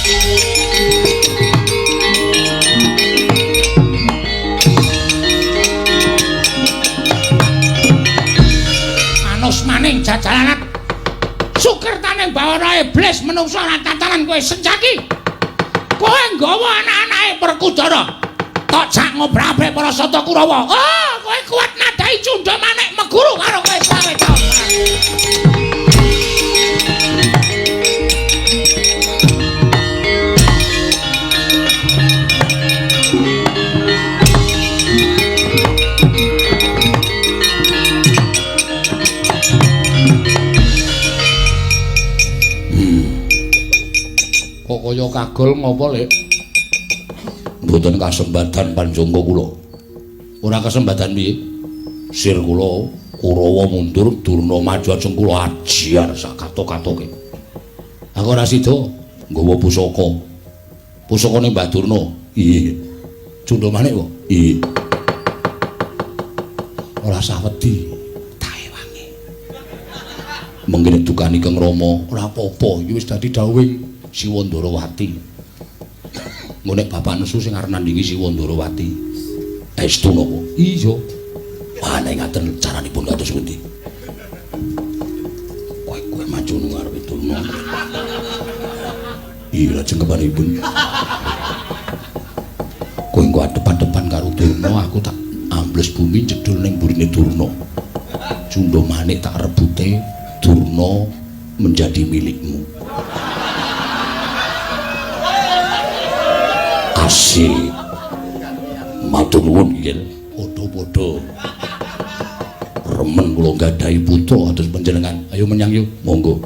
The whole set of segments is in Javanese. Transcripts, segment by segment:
Manus maning jajalanan sukirtaning bawana iblis menungso lan tatanan kowe Senjaki. Kowe nggawa anak-anake Perkudara. Tok jak ngobrabek para Sata Kurawa. Oh, kowe kuat nadai Cundha Manik meguru karo kowe sawe taun. Kok kaya kagol ngopo, Lek? Mboten kasembatan panjangga kula. Ora kasembatan piye? Sir kula Kurawa mundur, Durna maju ajeng kula ajiar sak katok-katoke. Aku ora sida nggawa pusaka. Pusakane Mbah Durna. Iya. Cundha Manik kok? Iya. Ora usah wedi. Tae wangi. Mengkene dukani Kang Rama, ora apa-apa, iki wis dadi dawuhing Siwa Ndarawati. Engko nek bapak nesu sing arep nandhingi Siwa Ndarawati. Estu napa? Iya. Wah, nek ngaten caranipun kados pundi? Kowe maju nang ngarepe Durna. Iya, jengkepanipun. Kowe engko adep-adepan karo Durna, aku tak ambles bumi cedhul ning burine Durna. Cundha Manik tak rebute, Durna menjadi milikmu. Asih. Matur nuwun, Nggih. Padha-padha. Remen kula nggadahi putra kados panjenengan. Ayo menyang yuk, monggo.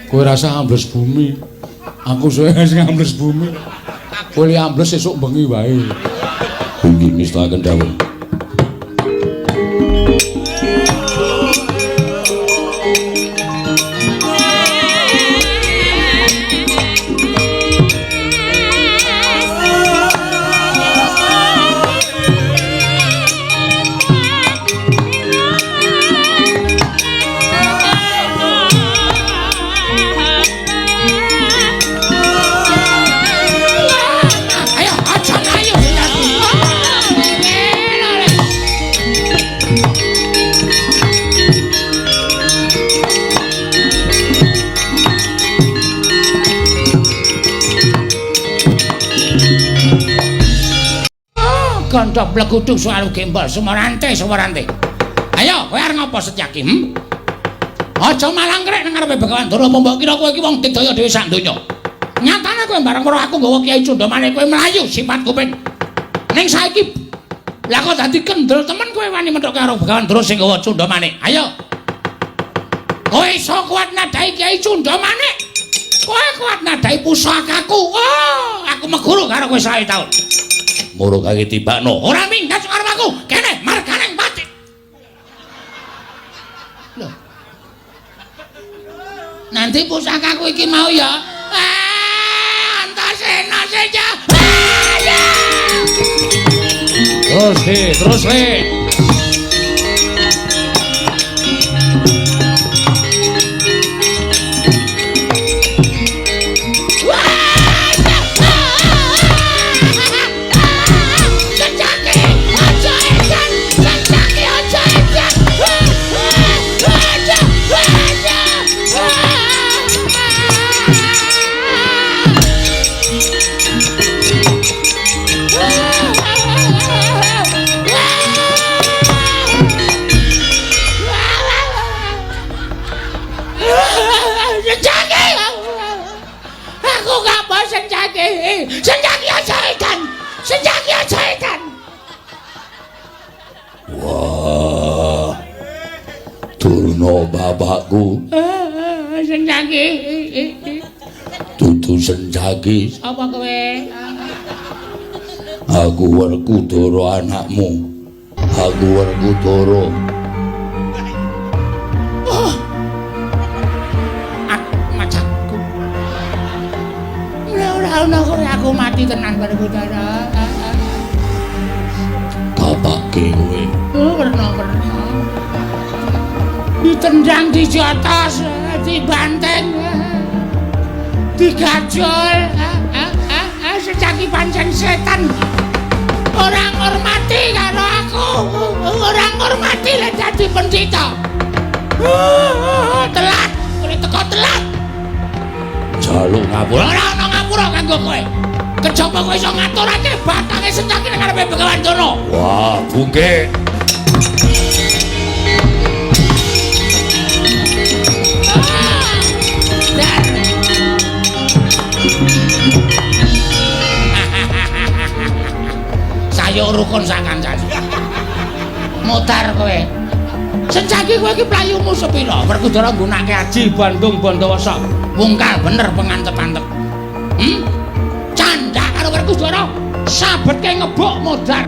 Kowe rasa ambles bumi. Aku sing ambles bumi. Kowe li ambles esuk bengi wae. Nggih ngestaken dawuh. Gondok blegudung suaru gembol sumarante. Ayo, kowe arep ngopo Setyaki? Aja malang krek nang ngarepe Begawan Dara, mbok kira kowe iki wong digdaya dhewe sak donya. Nyatane kowe bareng karo aku nggawa Kyai Cundha Manik kowe mlayu sifat kuping. Ning saiki lah kok dadi kendel temen kowe wani menthok karo Begawan Dara sing nggawa Cundha Manik. Ayo. Kowe iso kuat nadai Kyai Cundha Manik. Kowe kuat nadai pusakaku. Oh, aku meguru karo kowe sae taun. Moro kage tibakno. Ora minggat karo aku. Kene marganing pati. Lho. Nanti pusakaku iki mau ya. Antasena saja. Terus le. Senjaki aja edan. Wah. Durna bapakku. Senjaki. Dudu Senjaki. Sapa kowe? Aku Werkudara anakmu. Aku Werkudara. Macaku. Ora aku mati tenan Werkudara. Kapake kowe. Werna-werna. ditendang, dijotos, dibanteng, digajol, Sencaki pancen setan. Orang ngormati karo aku, orang ngormati lek dadi pendhita. Telat, kuwi teko telat. Jaluk ngapura, ora ana ngapura kanggo kowe. Kejaba kowe iso ngaturake batange Sencaki nang ngarepe Begawan Durna. Wah, bungke. Sayo rukun sak kancane. Mutar kowe. Sencaki kowe iki playumu sepira? Werkudara nggunakake aji Bandung Bandawasa. Wungkal bener pengantep-antep. Candak karo Werkudara. Sabetke ngebuk modar.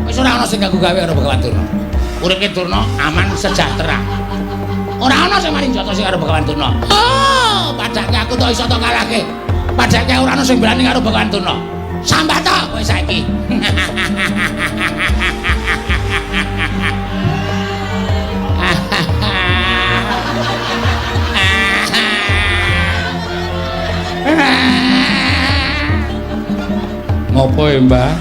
Wis ora ana sing ganggu gawe karo Begawan Durna. Uripe Durna aman sejahtera. Ora ana sing mari njotosi karo Begawan Durna. Oh, padake aku tok iso tok kalahke. Padake ora ana sing berani karo Begawan Durna. Sambah ta kowe saiki. Ngopo ya, Mbah?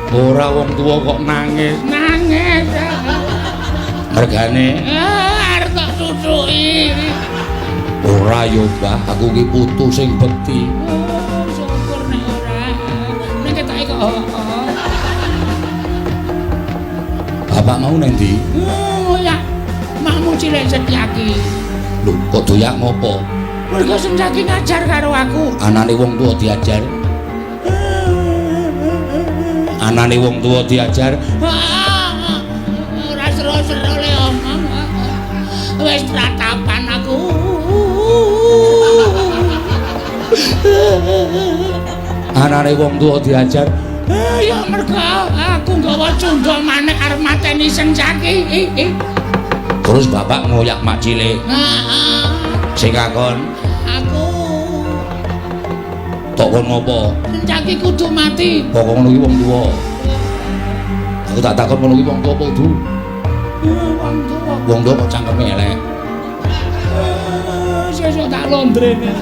Ora wong tuwa kok nangis. Nangis. Mergane arep tak susuki. Ora yo, Mbah, aku ki putu sing bekti. Syukur nek ora. Nek ketake kok Bapak mau nang ndi? Ya, makmu cilik Sencaki. Lho, kok doyak ngopo? Mergo Sencaki ngajar karo aku. Anane wong tuwa diajar. Anane wong tuwa diajar. Ora seru-seru le omong. Wis tratapan aku. Anane wong tuwa diajar. Ya mergo aku nggawa cundha maneh arep mateni Sencaki. Terus bapak ngoyak mak cilik. Heeh. Sing kakon aku. Tok kon ngopo? Sencaki kudu mati. Kok ngono iki wong tuwa. Aku tak takon ngono iki wong tuwa apa kudu? Wong tuwa. Wong tuwa kok cangkeme elek. Sesuk tak londrene.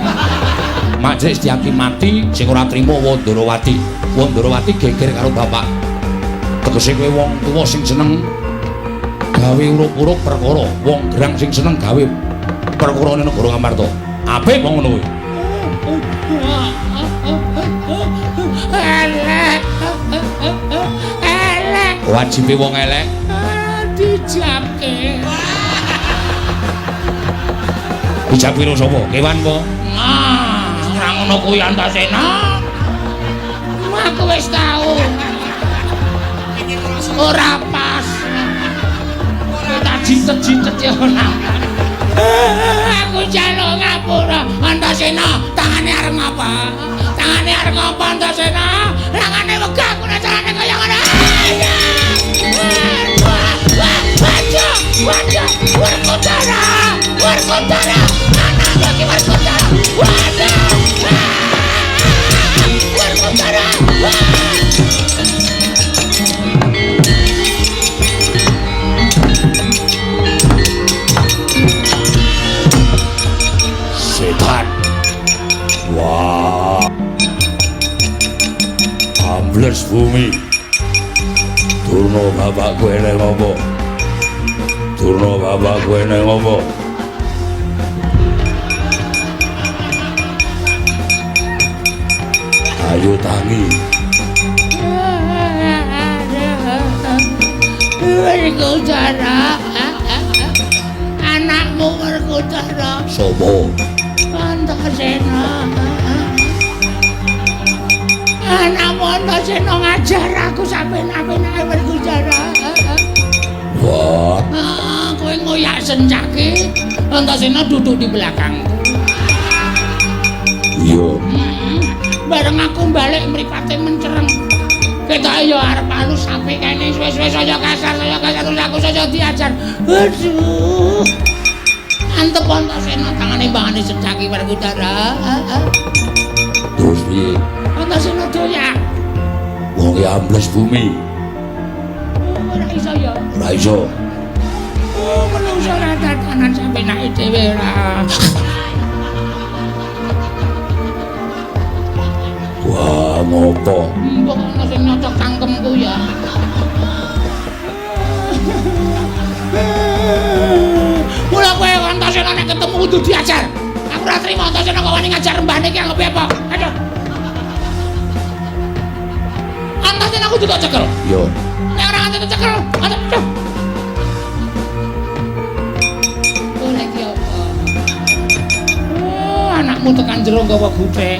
Mak Jek Setyaki mati sing ora trima Wandarawati. Wandarawati geger karo bapak. Tegese kowe wong tuwa sing seneng gawe uruk-uruk perkara, wong gerang sing seneng gawe perkarane negara Ngamarta. Apik wong ngono kuwi. Elek. Elek. Wajibe wong elek dijabke. Dijab piro sapa? Kewan apa? Ora ngono kuwi Antasena. Aku wis tau. Ora pas. Tak jitet-jitet ya nang. Aku jaluk ngapura Antasena. Tangane arep ngapa? Tangane arep ngapa Antasena? Tangane wegah aku nek carane kaya ngono. Wajah, Werkudara, Werkudara, anak lagi Werkudara, wadah, Werkudara, setan, wah, ambles bumi, Durna bapak gue neng ngopo. Durna bapak kowe nang ngopo? Ayo tangi. Werkudara. Anakmu Werkudara. Sopo? Antasena. Anakmu Antasena ngajar aku sampe-sampe Werkudara. Wah. Kowe ngoyak Sencaki, Antasena duduk di belakangku. Iya. Bareng aku balik mripate mencereng. Ketoke ya arep halus sampe kene suwe-suwe saya kasar terus aku saya diajar. Aduh. Antep Antasena tangane mbangane Sencaki Werkudara. Terus piye? Antasena doyak. Wong ki ambles bumi. ora iso ya. Ora iso. Oh, menungso ora tatanan sampe nake dhewe ora. Wah, ngopo? Mbok ana sing nyocok cangkemku ya. Mula kowe Antasena nek ketemu kudu diajar. Aku ora trimo Antasena kok wani ngajar mbahne iki anggap apa? Aduh. Antasena kudu tak cekel. Yo. Nek ora nganti cekel, aduh. Oleh iki apa? Oh, anakmu tekan jero nggawa gutek.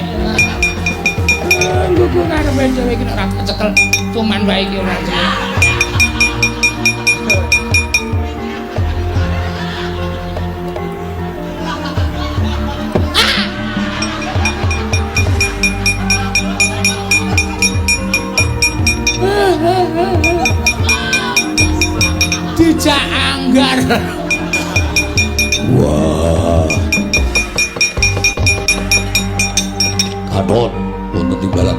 Nggo karepe dhewe iki nek ora kecekel cuman wae iki ora jeneng. Dijak anggar. Wah. Kadot wonten timbalan.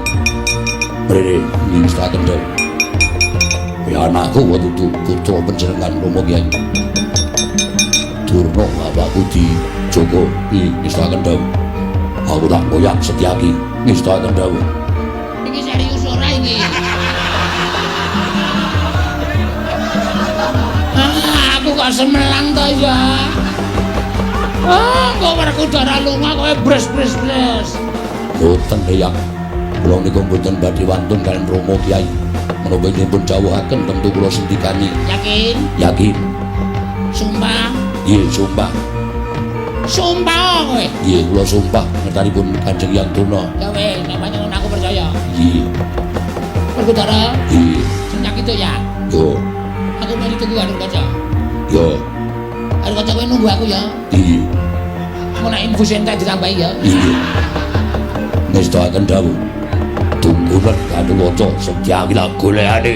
Mrene ngingstaken dhewe. Ya anakku waktu itu putra panjenengan Romo Kyai. Durna bapakku di Joko ngingstaken dhewe. Aku tak koyak Setyaki ngingstaken dhewe. Iki serius ora iki? Aku kok semelang to ya. Kok Werkudara lunga kowe bres. Boten Eyang. Kula niku mboten badhe wantun kaliyan Romo Kyai. Menapa dipun dawuhaken tentu kula sindikani. Yakin? Yakin. Sumpah? Nggih, sumpah. Sumpah kowe? Nggih, kula sumpah ngertanipun Kanjeng Hyang Tuna. Ya wis, nek panjenengan aku percaya. Nggih. Werkudara? Nggih. Sing itu ya. Yo. Aku mau ditunggu Arep Kaca. Yo. Arep Kaca kowe nunggu aku ya. Nggih. Mau nek infus entek ditambahi ya. Nggih. Ngestaken dawuh. Tunggulan Kaduwaca Setyaki lak golekane.